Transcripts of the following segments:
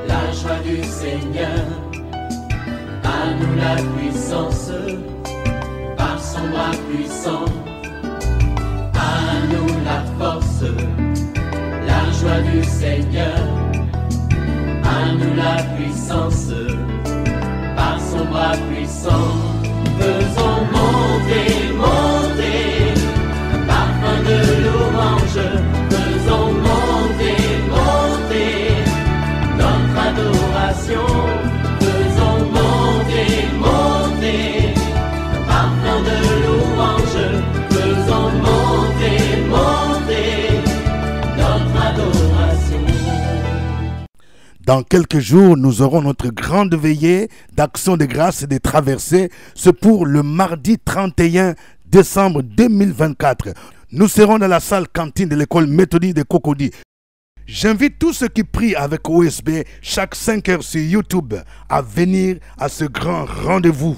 la joie du Seigneur. À nous la puissance, par son bras puissant. À nous la force, la joie du Seigneur. À nous la puissance, par son bras puissant. Faisons monter, monter, parfum de louange. Faisons monter, monter, notre adoration. Faisons monter, monter, parfum de louange. Faisons monter, monter, notre adoration. Dans quelques jours, nous aurons notre grande veillée d'action de grâce et de traversée. C'est pour le mardi 31 décembre 2024. Nous serons dans la salle cantine de l'école méthodique de Cocody. J'invite tous ceux qui prient avec OSB chaque 5 heures sur YouTube à venir à ce grand rendez-vous.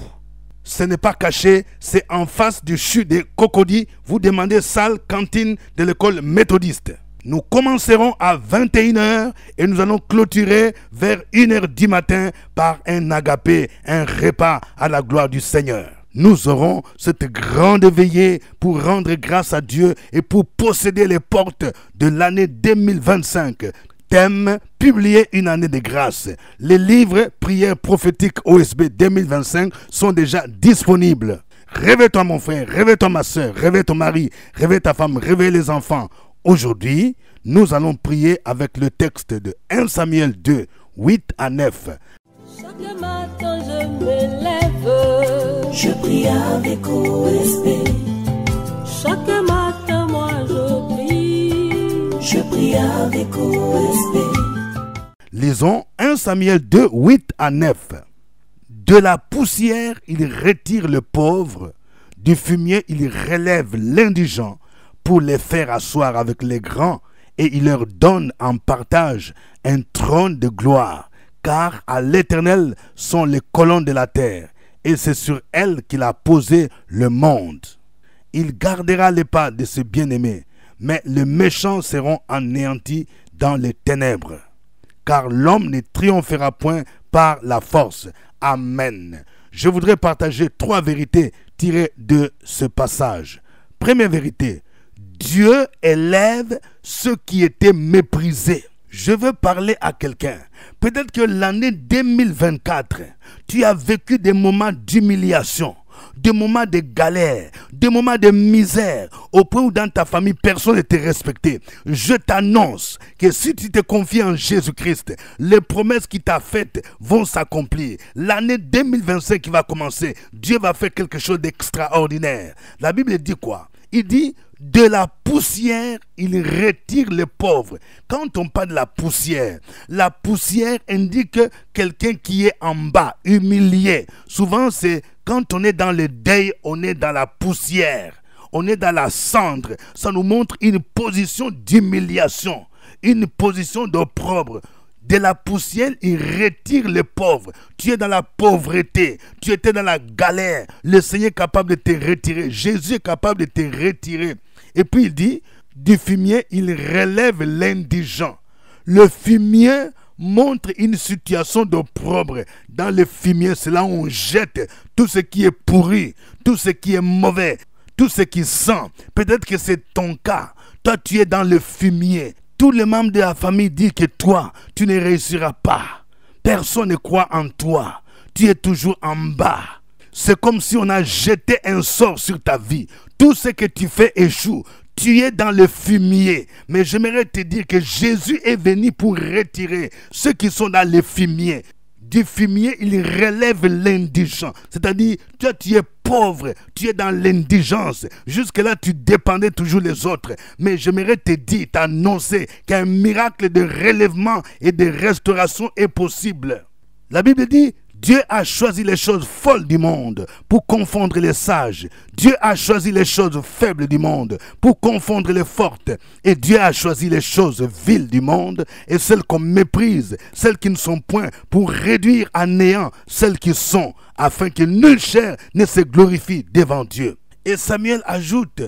Ce n'est pas caché, c'est en face du CHU de Cocody. Vous demandez salle cantine de l'école méthodiste. Nous commencerons à 21 h et nous allons clôturer vers 1 h du matin par un agapé, un repas à la gloire du Seigneur. Nous aurons cette grande veillée pour rendre grâce à Dieu et pour posséder les portes de l'année 2025. Thème, publier une année de grâce. Les livres prières prophétiques OSB 2025 sont déjà disponibles. Réveille-toi mon frère, réveille-toi ma soeur, réveille ton mari, réveille ta femme, réveille les enfants. Aujourd'hui, nous allons prier avec le texte de 1 Samuel 2, 8 à 9. Chaque matin je me lève, je prie avec OSB. Chaque matin moi je prie avec OSB. Lisons 1 Samuel 2, 8 à 9. De la poussière, il retire le pauvre, du fumier, il relève l'indigent pour les faire asseoir avec les grands, et il leur donne en partage un trône de gloire. Car à l'Éternel sont les colonnes de la terre, et c'est sur elles qu'il a posé le monde. Il gardera les pas de ses bien-aimés, mais les méchants seront anéantis dans les ténèbres. Car l'homme ne triomphera point par la force. Amen. Je voudrais partager 3 vérités tirées de ce passage. Première vérité, Dieu élève ceux qui étaient méprisés. Je veux parler à quelqu'un. Peut-être que l'année 2024, tu as vécu des moments d'humiliation, des moments de galère, des moments de misère, au point où dans ta famille, personne ne te respectait. Je t'annonce que si tu te confies en Jésus-Christ, les promesses qu'il t'a faites vont s'accomplir. L'année 2025 qui va commencer, Dieu va faire quelque chose d'extraordinaire. La Bible dit quoi? Il dit, de la poussière, il retire les pauvres. Quand on parle de la poussière indique quelqu'un qui est en bas, humilié. Souvent, c'est quand on est dans le deuil, on est dans la poussière. On est dans la cendre. Ça nous montre une position d'humiliation, une position d'opprobre. De la poussière, il retire les pauvres. Tu es dans la pauvreté. Tu étais dans la galère. Le Seigneur est capable de te retirer. Jésus est capable de te retirer. Et puis il dit, du fumier, il relève l'indigent. Le fumier montre une situation d'opprobre. Dans le fumier, c'est là où on jette tout ce qui est pourri, tout ce qui est mauvais, tout ce qui sent. Peut-être que c'est ton cas. Toi, tu es dans le fumier. Tous les membres de la famille disent que toi, tu ne réussiras pas. Personne ne croit en toi. Tu es toujours en bas. C'est comme si on a jeté un sort sur ta vie. Tout ce que tu fais échoue. Tu es dans le fumier. Mais j'aimerais te dire que Jésus est venu pour retirer ceux qui sont dans le fumier. Du fumier, il relève l'indigent. C'est-à-dire, toi, tu es pauvre, tu es dans l'indigence. Jusque-là, tu dépendais toujours des autres. Mais j'aimerais te dire, t'annoncer qu'un miracle de relèvement et de restauration est possible. La Bible dit, Dieu a choisi les choses folles du monde pour confondre les sages. Dieu a choisi les choses faibles du monde pour confondre les fortes. Et Dieu a choisi les choses viles du monde et celles qu'on méprise, celles qui ne sont point, pour réduire à néant celles qui sont, afin que nulle chair ne se glorifie devant Dieu. Et Samuel ajoute,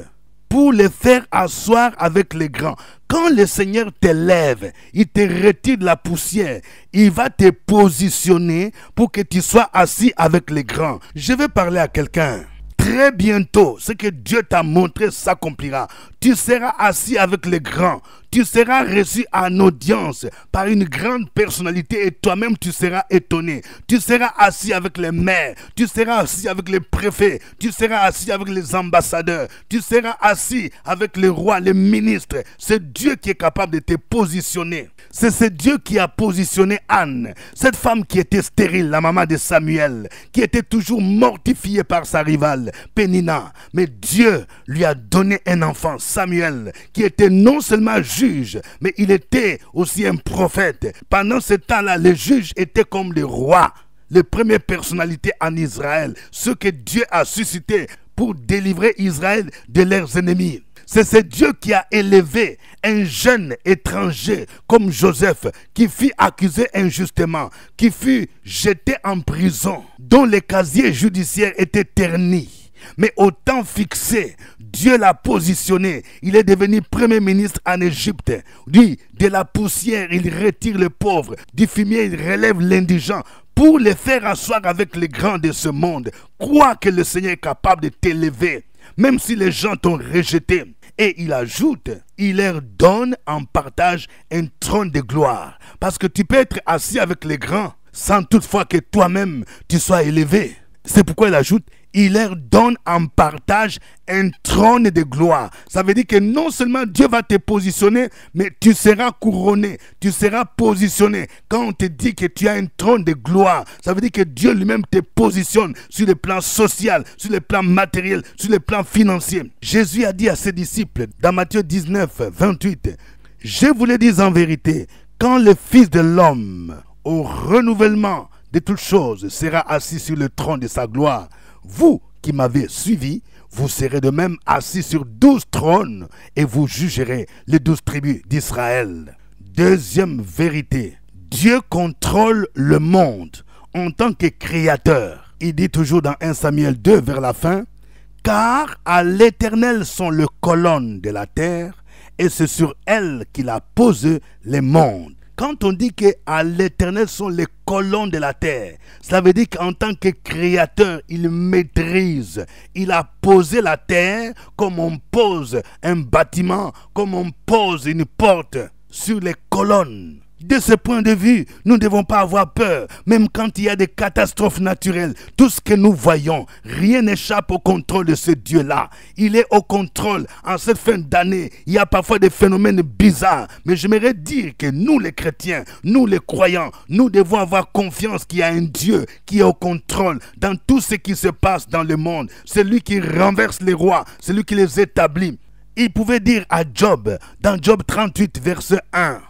pour les faire asseoir avec les grands. Quand le Seigneur t'élève, il te retire de la poussière, il va te positionner pour que tu sois assis avec les grands. Je vais parler à quelqu'un. Très bientôt, ce que Dieu t'a montré s'accomplira. Tu seras assis avec les grands. Tu seras reçu en audience par une grande personnalité et toi-même tu seras étonné. Tu seras assis avec les maires. Tu seras assis avec les préfets. Tu seras assis avec les ambassadeurs. Tu seras assis avec les rois, les ministres. C'est Dieu qui est capable de te positionner. C'est ce Dieu qui a positionné Anne, cette femme qui était stérile, la maman de Samuel, qui était toujours mortifiée par sa rivale, Pénina. Mais Dieu lui a donné un enfant, Samuel, qui était non seulement juge, mais il était aussi un prophète. Pendant ce temps-là, les juges étaient comme les rois, les premières personnalités en Israël, ceux que Dieu a suscités pour délivrer Israël de leurs ennemis. C'est ce Dieu qui a élevé un jeune étranger comme Joseph, qui fut accusé injustement, qui fut jeté en prison, dont les casiers judiciaires étaient ternis. Mais au temps fixé, Dieu l'a positionné. Il est devenu premier ministre en Égypte. Lui, de la poussière, il retire le pauvre. Du fumier, il relève l'indigent pour les faire asseoir avec les grands de ce monde. Crois que le Seigneur est capable de t'élever, même si les gens t'ont rejeté. Et il ajoute, il leur donne en partage un trône de gloire. Parce que tu peux être assis avec les grands sans toutefois que toi-même tu sois élevé. C'est pourquoi il ajoute, il leur donne en partage un trône de gloire. Ça veut dire que non seulement Dieu va te positionner, mais tu seras couronné, tu seras positionné. Quand on te dit que tu as un trône de gloire, ça veut dire que Dieu lui-même te positionne sur le plan social, sur le plan matériel, sur le plan financier. Jésus a dit à ses disciples dans Matthieu 19, 28, « Je vous le dis en vérité, quand le Fils de l'homme, au renouvellement de toutes choses, sera assis sur le trône de sa gloire, vous qui m'avez suivi, vous serez de même assis sur 12 trônes et vous jugerez les 12 tribus d'Israël. » Deuxième vérité, Dieu contrôle le monde en tant que créateur. Il dit toujours dans 1 Samuel 2 vers la fin, « Car à l'Éternel sont les colonnes de la terre et c'est sur elles qu'il a posé les mondes. » Quand on dit qu'à l'Éternel sont les colonnes de la terre, ça veut dire qu'en tant que créateur, il maîtrise. Il a posé la terre comme on pose un bâtiment, comme on pose une porte sur les colonnes. De ce point de vue, nous ne devons pas avoir peur, même quand il y a des catastrophes naturelles. Tout ce que nous voyons, rien n'échappe au contrôle de ce Dieu-là. Il est au contrôle. En cette fin d'année, il y a parfois des phénomènes bizarres. Mais j'aimerais dire que nous les chrétiens, nous les croyants, nous devons avoir confiance qu'il y a un Dieu qui est au contrôle dans tout ce qui se passe dans le monde. C'est lui qui renverse les rois, c'est lui qui les établit. Il pouvait dire à Job, dans Job 38, verset 1,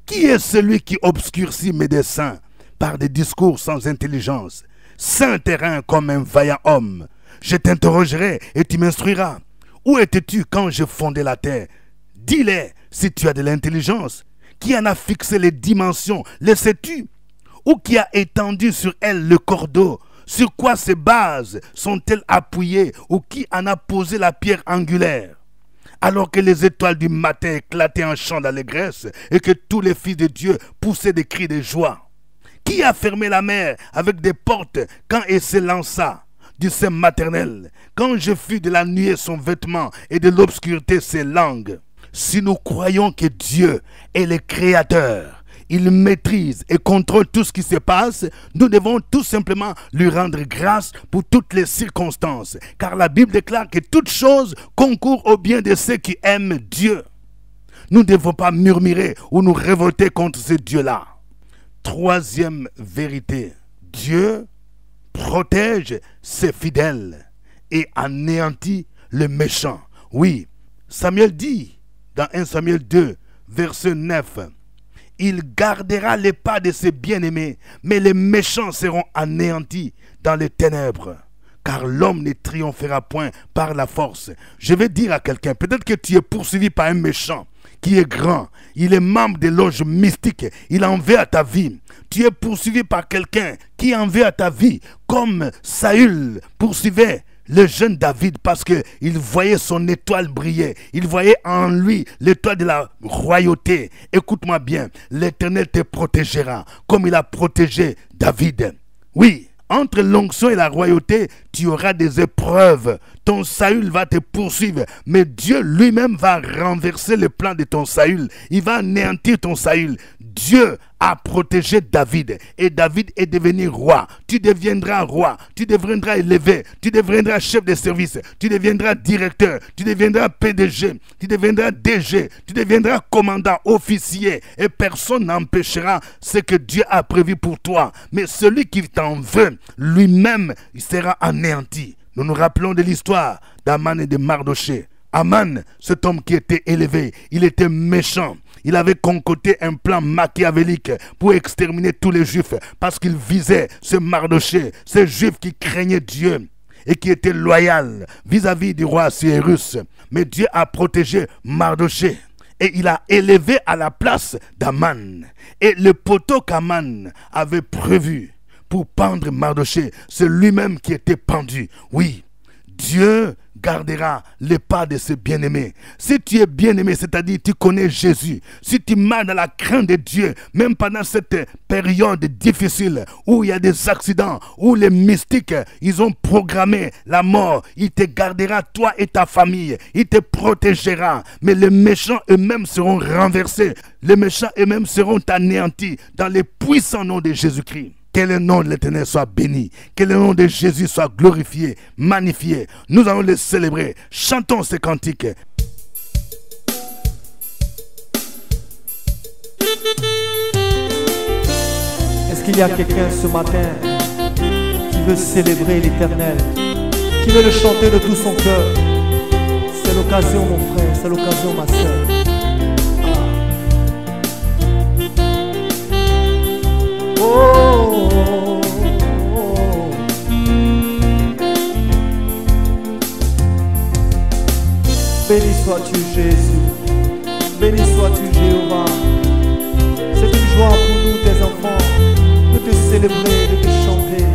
« Qui est celui qui obscurcit mes desseins par des discours sans intelligence? Saint terrain comme un vaillant homme. Je t'interrogerai et tu m'instruiras. Où étais-tu quand je fondais la terre? Dis-le si tu as de l'intelligence. Qui en a fixé les dimensions? Le sais-tu? Ou qui a étendu sur elle le cordeau? Sur quoi ces bases sont-elles appuyées? Ou qui en a posé la pierre angulaire? Alors que les étoiles du matin éclataient en chant d'allégresse et que tous les fils de Dieu poussaient des cris de joie. Qui a fermé la mer avec des portes quand elle s'élança du sein maternel, quand je fus de la nuée son vêtement et de l'obscurité ses langues? Si nous croyons que Dieu est le Créateur, il maîtrise et contrôle tout ce qui se passe, nous devons tout simplement lui rendre grâce pour toutes les circonstances. Car la Bible déclare que toute chose concourt au bien de ceux qui aiment Dieu. Nous ne devons pas murmurer ou nous révolter contre ce Dieu-là. Troisième vérité, Dieu protège ses fidèles et anéantit le méchant. Oui, Samuel dit dans 1 Samuel 2, verset 9, « Il gardera les pas de ses bien-aimés, mais les méchants seront anéantis dans les ténèbres. Car l'homme ne triomphera point par la force. » Je vais dire à quelqu'un, peut-être que tu es poursuivi par un méchant qui est grand. Il est membre des loges mystiques. Il en veut à ta vie. Tu es poursuivi par quelqu'un qui en veut à ta vie, comme Saül poursuivait le jeune David, parce qu'il voyait son étoile briller. Il voyait en lui l'étoile de la royauté. Écoute-moi bien, l'Éternel te protégera comme il a protégé David. Oui, entre l'onction et la royauté, tu auras des épreuves. Ton salut va te poursuivre. Mais Dieu lui-même va renverser le plan de ton salut. Il va anéantir ton salut. Dieu a protégé David. Et David est devenu roi. Tu deviendras roi. Tu deviendras élevé. Tu deviendras chef de service. Tu deviendras directeur. Tu deviendras PDG. Tu deviendras DG. Tu deviendras commandant, officier. Et personne n'empêchera ce que Dieu a prévu pour toi. Mais celui qui t'en veut, lui-même, il sera anéanti. Nous nous rappelons de l'histoire d'Aman et de Mardoché. Aman, cet homme qui était élevé, il était méchant. Il avait concocté un plan machiavélique pour exterminer tous les Juifs parce qu'il visait ce Mardoché, ce Juif qui craignait Dieu et qui était loyal vis-à-vis du roi Cyrus. Mais Dieu a protégé Mardoché et il a élevé à la place d'Aman. Et le poteau qu'Aman avait prévu pour pendre Mardoché, c'est lui-même qui était pendu. Oui, Dieu gardera les pas de ses bien-aimés. Si tu es bien-aimé, c'est-à-dire tu connais Jésus, si tu marches dans la crainte de Dieu, même pendant cette période difficile où il y a des accidents, où les mystiques, ils ont programmé la mort, il te gardera toi et ta famille, il te protégera. Mais les méchants eux-mêmes seront renversés, les méchants eux-mêmes seront anéantis dans le puissant nom de Jésus-Christ. Que le nom de l'Éternel soit béni. Que le nom de Jésus soit glorifié, magnifié. Nous allons le célébrer. Chantons ces cantiques. Est-ce qu'il y a quelqu'un ce matin qui veut célébrer l'Éternel, qui veut le chanter de tout son cœur? C'est l'occasion, mon frère, c'est l'occasion, ma soeur. Oh, béni sois-tu Jésus, béni sois-tu Jéhovah. C'est une joie pour nous tes enfants de te célébrer, de te chanter.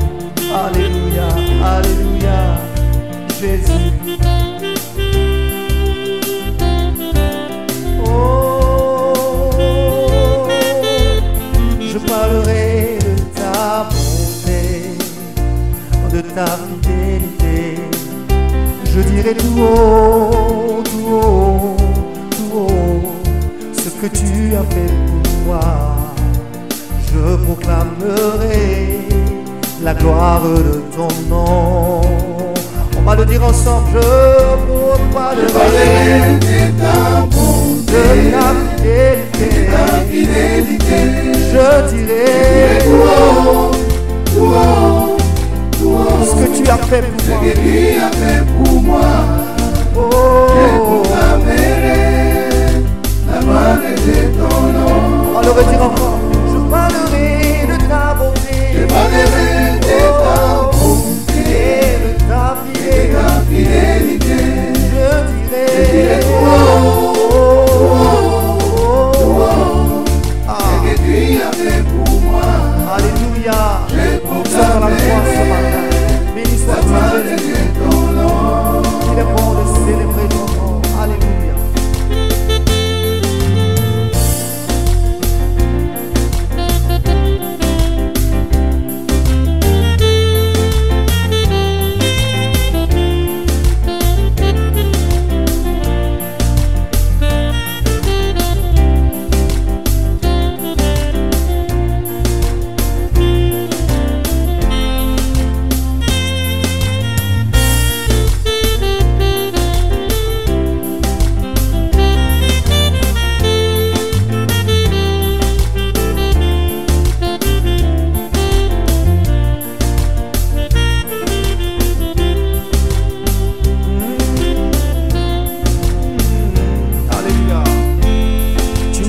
Alléluia, alléluia, Jésus. Oh, je parlerai de ta bonté, de ta fidélité. Je dirai tout haut, tout haut, tout haut, ce que tu as fait pour moi. Je proclamerai la gloire de ton nom. On va le dire ensemble. Je proclamerai de ta bonté, de ta fidélité. Je dirai tout haut, tout haut, tout haut, ce que tu as fait pour moi. Ce que tu as fait pour moi. Oh, je proclamerai la gloire de ton nom. On va le redire encore. Je parlerai de ta bonté, je parlerai de ta bonté, de ta fidélité. Je dirai tout haut, tout haut, ce que tu as fait pour moi. Alléluia. Je Nous sommes dans la croix ce matin. Béni soit-tu Jésus. Il est bon de célébrer ton nom. Alléluia.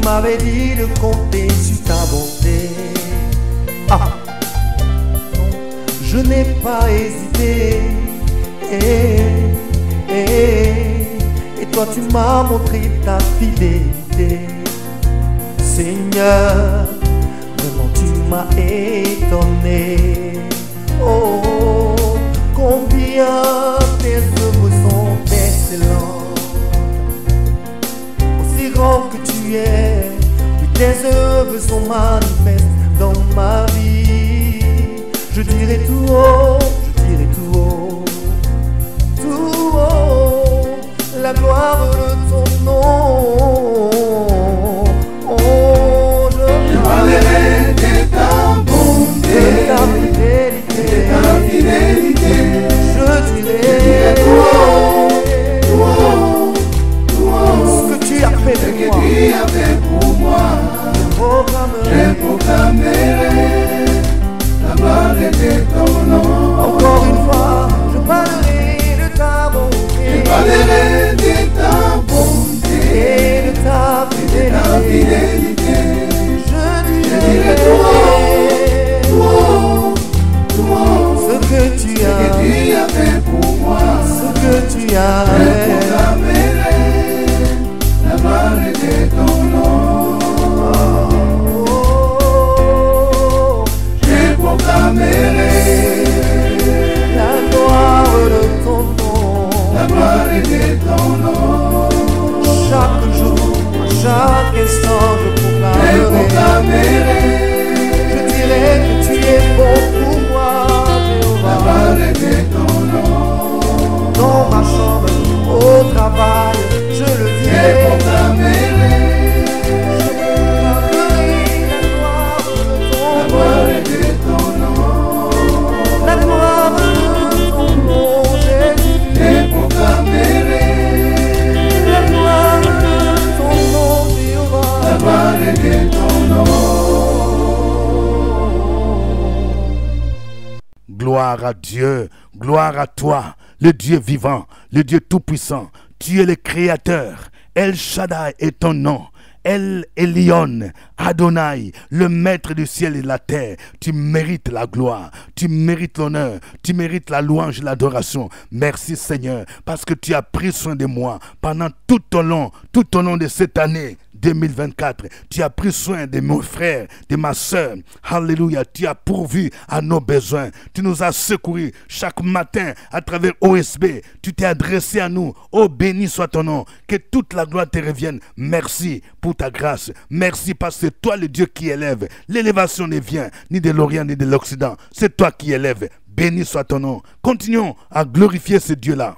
M'avais dit de compter sur ta bonté. Ah, je n'ai pas hésité. Et toi tu m'as montré ta fidélité. Seigneur, vraiment tu m'as étonné. Oh, combien tu es. Oui, tes œuvres sont manifestes dans ma vie. Je dirai tout haut, tout haut, la gloire de ton nom. Oh, je parlerai de ta bonté, de ta fidélité, de ta fidélité. Je dirai tout haut, ce que tu as fait ce de que moi. tu as fait pour moi. Je proclamerai la gloire de ton nom. Encore une fois, je parlerai de ta bonté, Je parlerai de ta bonté et de ta et de ta fidélité. fidélité. Je dirai dirai tout haut, ce que tu ce que tu as fait pour moi. ce que tu as Je fait. proclamerai la gloire de ton nom. Oh, Je proclamerai la gloire de ton nom. la gloire de ton nom. Chaque jour, chaque instant, je Je proclamerai. proclamerai Je dirai que tu es bon pour moi, la Jéhovah. gloire de ton nom. Dans ma chambre, au travail, je le Je dirai. proclamerai La la gloire de ton nom. la gloire de ton nom, Jésus. Je proclamerai La gloire de ton nom, la Jéhovah. gloire de ton nom. Gloire à Dieu, gloire à toi, le Dieu vivant, le Dieu tout-puissant. Tu es le Créateur. El Shaddai est ton nom. El Elyon, Adonai, le maître du ciel et de la terre. Tu mérites la gloire, tu mérites l'honneur, tu mérites la louange et l'adoration. Merci Seigneur, parce que tu as pris soin de moi pendant tout au long de cette année 2024. Tu as pris soin de mon frère, de ma soeur. Alléluia, tu as pourvu à nos besoins. Tu nous as secourus chaque matin à travers OSB. Tu t'es adressé à nous. Oh, béni soit ton nom. Que toute la gloire te revienne. Merci pour ta grâce. Merci parce que c'est toi le Dieu qui élève. L'élévation ne vient ni de l'Orient ni de l'Occident. C'est toi qui élèves. Béni soit ton nom. Continuons à glorifier ce Dieu-là.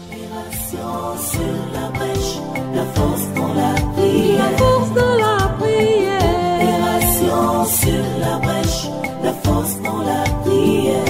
Opération sur la brèche, la force dans la prière. La force dans la prière. Opération sur la brèche, la force dans la prière.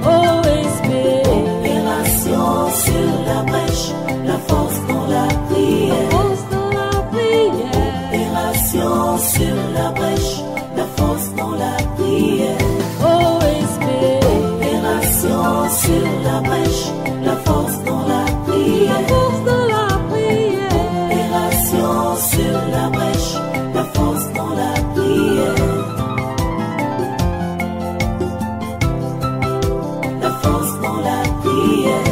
OSB. Opération sur la brèche, la force dans la prière. Force dans la prière. Opération sur la brèche, la force dans la prière. OSB. Opération sur la brèche, la force dans la prière. Force dans la prière. Opération sur la brèche, la force dans la prière. La force dans la prière.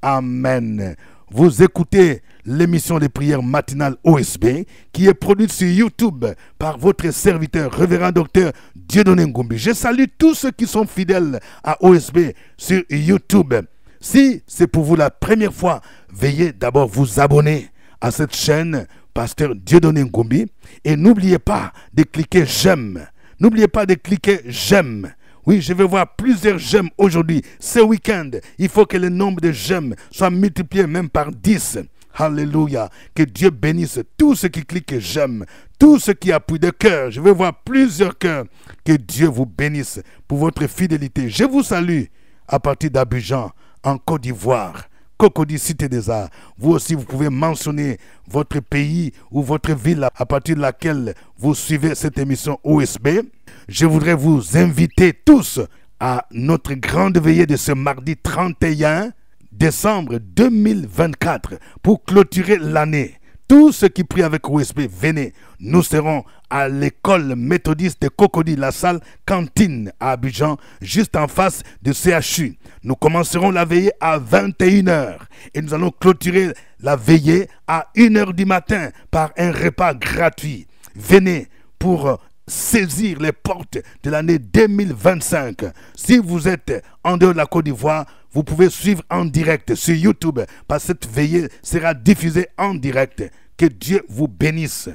Amen. Vous écoutez l'émission de prière matinale OSB qui est produite sur YouTube par votre serviteur, révérend docteur Dieudonné Ngumbi. Je salue tous ceux qui sont fidèles à OSB sur YouTube. Si c'est pour vous la première fois, veuillez d'abord vous abonner à cette chaîne, pasteur Dieudonné Ngumbi. Et n'oubliez pas de cliquer j'aime. N'oubliez pas de cliquer j'aime. Oui, je vais voir plusieurs j'aime aujourd'hui. Ce week-end, il faut que le nombre de j'aime soit multiplié même par 10. Alléluia. Que Dieu bénisse tous ceux qui cliquent j'aime. Tous ceux qui appuient de cœur. Je vais voir plusieurs cœurs. Que Dieu vous bénisse pour votre fidélité. Je vous salue à partir d'Abidjan, en Côte d'Ivoire. Cocody, Cité des Arts. Vous aussi, vous pouvez mentionner votre pays ou votre ville à partir de laquelle vous suivez cette émission OSB. Je voudrais vous inviter tous à notre grande veillée de ce mardi 31 décembre 2024 pour clôturer l'année. Tous ceux qui prient avec OSB, venez. Nous serons à l'école méthodiste de Cocody, la salle cantine à Abidjan, juste en face de CHU. Nous commencerons la veillée à 21h et nous allons clôturer la veillée à 1h du matin par un repas gratuit. Venez pour saisir les portes de l'année 2025. Si vous êtes en dehors de la Côte d'Ivoire, vous pouvez suivre en direct sur YouTube, parce que cette veillée sera diffusée en direct. Que Dieu vous bénisse.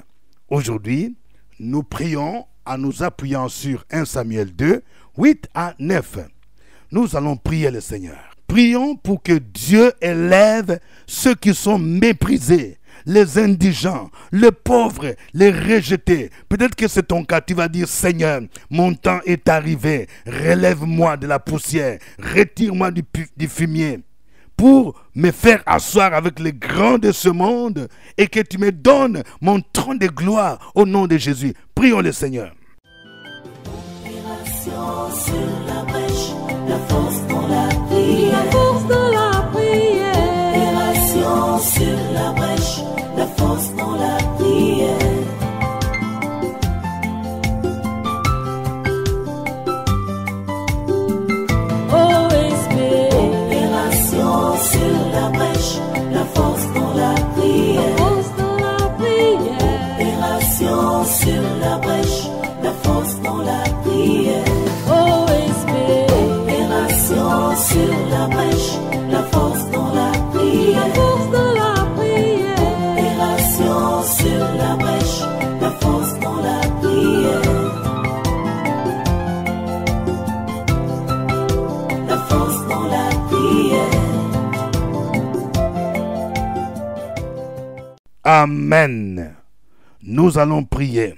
Aujourd'hui, nous prions en nous appuyant sur 1 Samuel 2, 8 à 9. Nous allons prier le Seigneur. Prions pour que Dieu élève ceux qui sont méprisés, les indigents, les pauvres, les rejetés. Peut-être que c'est ton cas, tu vas dire: Seigneur, mon temps est arrivé, relève-moi de la poussière, retire-moi du fumier, pour me faire asseoir avec les grands de ce monde, et que tu me donnes mon trône de gloire au nom de Jésus. Prions le Seigneur. Sur la brèche, la force dans la prière. La force dans la prière. Opération sur la brèche, la force dans la prière. OSB. Opération sur la brèche, la force dans la prière. Force dans la prière. Opération sur la brèche, la force dans la prière. OSB. Opération sur la brèche, la force dans la prière. Force dans la prière. Opération sur la brèche, la force dans la prière. La force dans la prière. Amen. Nous allons prier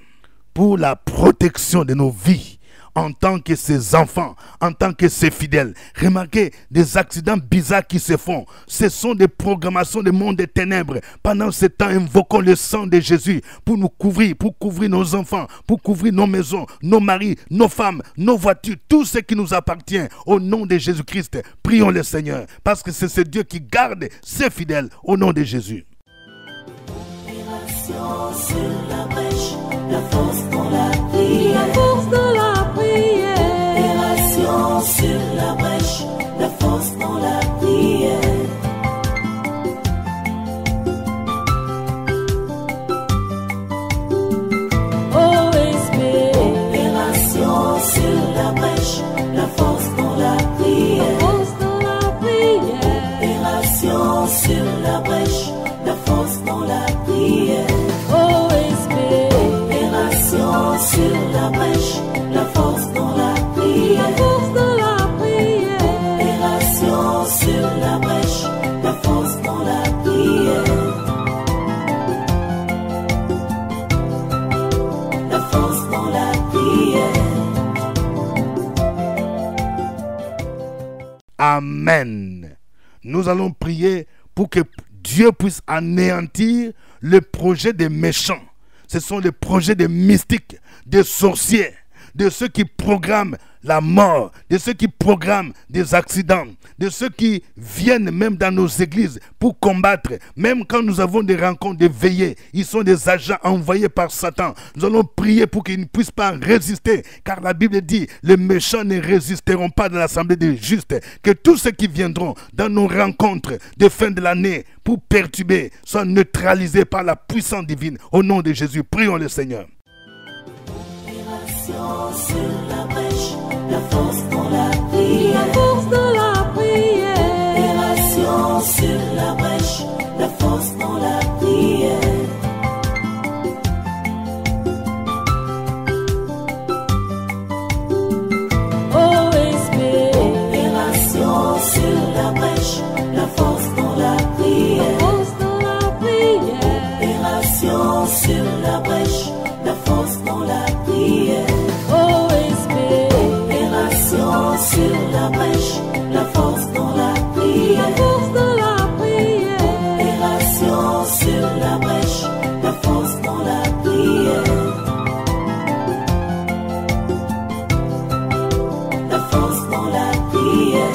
pour la protection de nos vies en tant que ses enfants, en tant que ses fidèles. Remarquez des accidents bizarres qui se font. Ce sont des programmations du monde des ténèbres. Pendant ce temps, invoquons le sang de Jésus pour nous couvrir, pour couvrir nos enfants, pour couvrir nos maisons, nos maris, nos femmes, nos voitures, tout ce qui nous appartient. Au nom de Jésus-Christ, prions le Seigneur, parce que c'est ce Dieu qui garde ses fidèles au nom de Jésus. Opération sur la brèche, la force dans la prière. La force dans la prière. Opération sur la brèche, la force dans la prière. OSB. Opération sur la brèche, la force dans la prière. Force dans la prière. Opération sur la brèche, la force dans la prière. OSB. Opération sur la brèche, la force dans la prière. Force dans la prière. Opération sur la brèche, la force dans la prière. La force dans la prière. Amen. Nous allons prier pour que Dieu puisse anéantir le projet des méchants. Ce sont les projets des mystiques, des sorciers, de ceux qui programment la mort, de ceux qui programment des accidents, de ceux qui viennent même dans nos églises pour combattre. Même quand nous avons des rencontres, des veillées, ils sont des agents envoyés par Satan. Nous allons prier pour qu'ils ne puissent pas résister, car la Bible dit: les méchants ne résisteront pas dans l'assemblée des justes. Que tous ceux qui viendront dans nos rencontres de fin de l'année pour perturber soient neutralisés par la puissance divine. Au nom de Jésus, prions le Seigneur. Opération sur la brèche, la force dans la prière. La force dans la prière. Opération sur la brèche, la force dans la prière. OSB. Opération sur la brèche, la force dans la prière. Force dans la prière. Opération sur la brèche, la force dans la prière. OSB. Opération sur la brèche, la force dans la prière. Force dans la prière. Opération sur la brèche, la force dans la prière. La force dans la prière.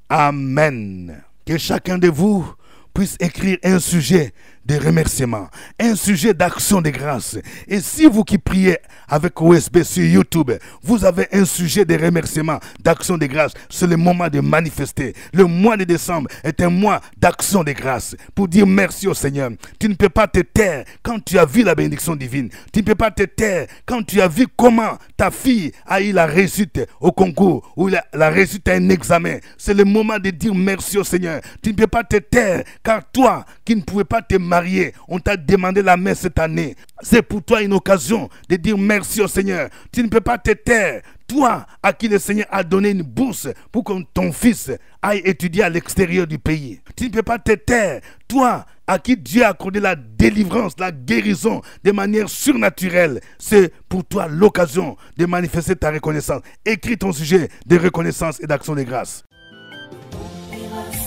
Amen. Que chacun de vous puisse écrire un sujet de remerciement, un sujet d'action de grâce. Et si vous qui priez avec OSB sur YouTube, vous avez un sujet de remerciement, d'action de grâce, c'est le moment de manifester. Le mois de décembre est un mois d'action de grâce pour dire merci au Seigneur. Tu ne peux pas te taire quand tu as vu la bénédiction divine. Tu ne peux pas te taire quand tu as vu comment ta fille a eu la réussite au concours ou la réussite à un examen. C'est le moment de dire merci au Seigneur. Tu ne peux pas te taire car toi qui ne pouvais pas te marier, on t'a demandé la main cette année. C'est pour toi une occasion de dire merci au Seigneur. Tu ne peux pas te taire. Toi à qui le Seigneur a donné une bourse pour que ton fils aille étudier à l'extérieur du pays. Tu ne peux pas te taire. Toi à qui Dieu a accordé la délivrance, la guérison de manière surnaturelle. C'est pour toi l'occasion de manifester ta reconnaissance. Écris ton sujet de reconnaissance et d'action de grâce.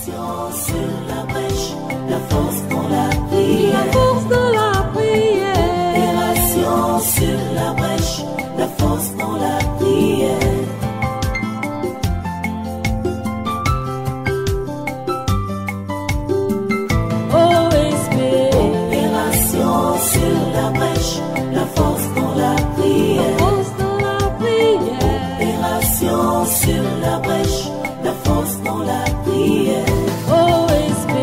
Sur la brèche, la force dans la prière. La force dans la prière. Opération sur la brèche, la force dans la prière. OSB. Opération sur la brèche, la force dans la prière. La force dans la prière. Opération sur la brèche, la force dans la prière. OSB.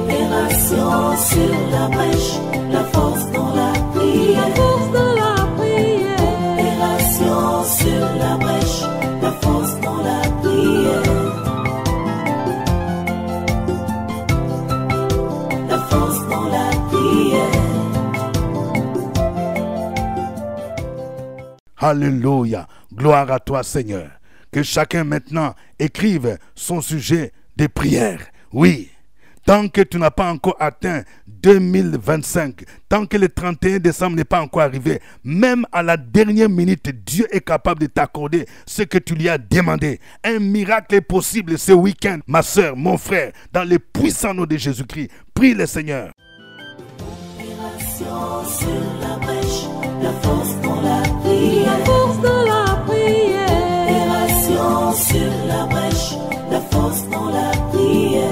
Opération sur la brèche, la force dans la prière. La force dans la prière. Opération sur la brèche, la force dans la prière. La force dans la prière. Alléluia. Gloire à toi, Seigneur. Que chacun maintenant écrive son sujet de prière. Oui. Tant que tu n'as pas encore atteint 2025, tant que le 31 décembre n'est pas encore arrivé, même à la dernière minute, Dieu est capable de t'accorder ce que tu lui as demandé. Un miracle est possible ce week-end, ma soeur, mon frère, dans le puissant nom de Jésus-Christ. Prie le Seigneur. Opération sur la brèche, la force dans la prière. La force dans la prière. Opération sur la brèche, la force dans la prière.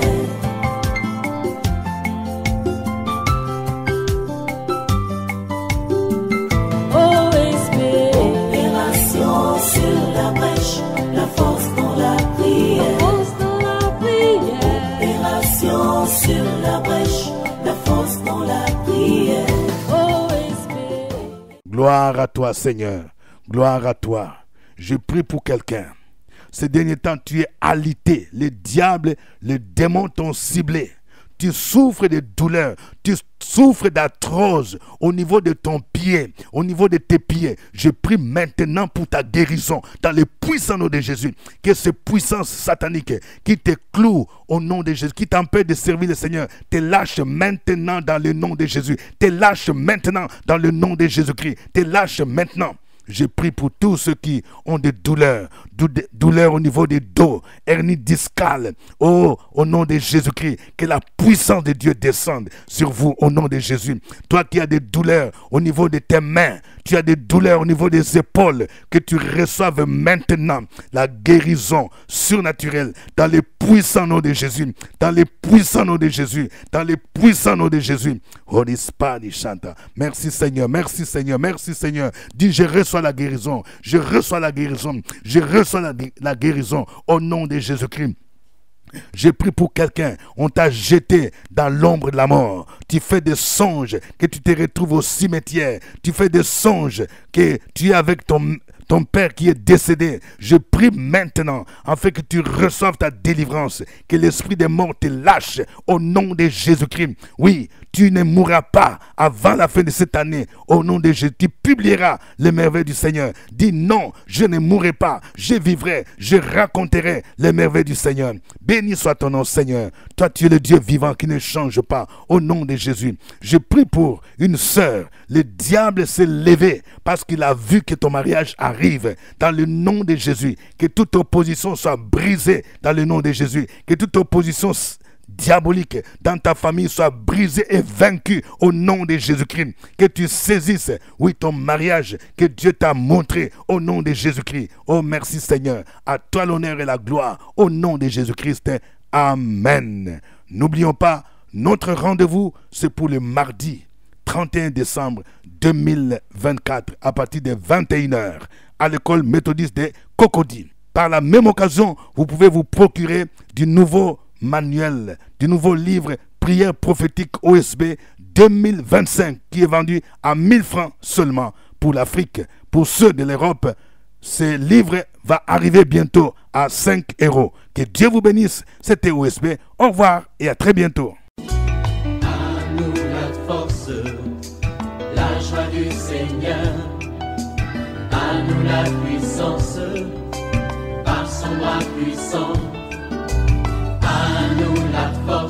OSB. Opération sur la brèche, la force dans la prière. La force dans la prière. Opération sur la brèche, la force dans la prière. OSB. Gloire à toi, Seigneur. Gloire à toi. Je prie pour quelqu'un. Ces derniers temps, tu es alité. Le diable, les démons t'ont ciblé. Tu souffres de douleurs. Tu souffres d'arthrose au niveau de ton pied, au niveau de tes pieds. Je prie maintenant pour ta guérison dans le puissant nom de Jésus. Que ces puissances sataniques qui te clouent au nom de Jésus, qui t'empêchent de servir le Seigneur, te lâchent maintenant dans le nom de Jésus. Te lâchent maintenant dans le nom de Jésus-Christ. Te lâchent maintenant. Je prie pour tous ceux qui ont des douleurs, douleurs au niveau des dos, hernie discale. Oh, au nom de Jésus-Christ, que la puissance de Dieu descende sur vous au nom de Jésus. Toi qui as des douleurs au niveau de tes mains, tu as des douleurs au niveau des épaules, que tu reçoives maintenant la guérison surnaturelle dans le puissant nom de Jésus, dans le puissant nom de Jésus, dans le puissant nom de Jésus. Holy Spirit, chanta. Merci Seigneur, merci Seigneur, merci Seigneur. Dis, je reçois la guérison, je reçois la guérison, je reçois la guérison au nom de Jésus-Christ. Je prie pour quelqu'un, on t'a jeté dans l'ombre de la mort. Tu fais des songes que tu te retrouves au cimetière. Tu fais des songes que tu es avec ton père qui est décédé. Je prie maintenant afin que tu reçoives ta délivrance, que l'esprit des morts te lâche au nom de Jésus-Christ. Oui, tu ne mourras pas avant la fin de cette année au nom de Jésus. Tu publieras les merveilles du Seigneur. Dis non, je ne mourrai pas, je vivrai, je raconterai les merveilles du Seigneur. Béni soit ton nom, Seigneur. Toi, tu es le Dieu vivant qui ne change pas au nom de Jésus. Je prie pour une sœur. Le diable s'est levé parce qu'il a vu que ton mariage arrive dans le nom de Jésus. Que toute opposition soit brisée dans le nom de Jésus. Que toute opposition diabolique dans ta famille soit brisée et vaincue au nom de Jésus-Christ. Que tu saisisses, oui, ton mariage que Dieu t'a montré au nom de Jésus-Christ. Oh, merci Seigneur. À toi l'honneur et la gloire au nom de Jésus-Christ. Amen. N'oublions pas Notre rendez-vous, c'est pour le mardi 31 décembre 2024 à partir de 21h à l'école méthodiste des Cocody. Par la même occasion, vous pouvez vous procurer du nouveau manuel, du nouveau livre Prière prophétique OSB 2025 qui est vendu à 1000 francs seulement pour l'Afrique. Pour ceux de l'Europe, ce livre va arriver bientôt à 5 €. Que Dieu vous bénisse. C'était OSB. Au revoir et à très bientôt. À nous la force, la joie du Seigneur. À nous la puissance, par son bras puissant. À nous la force.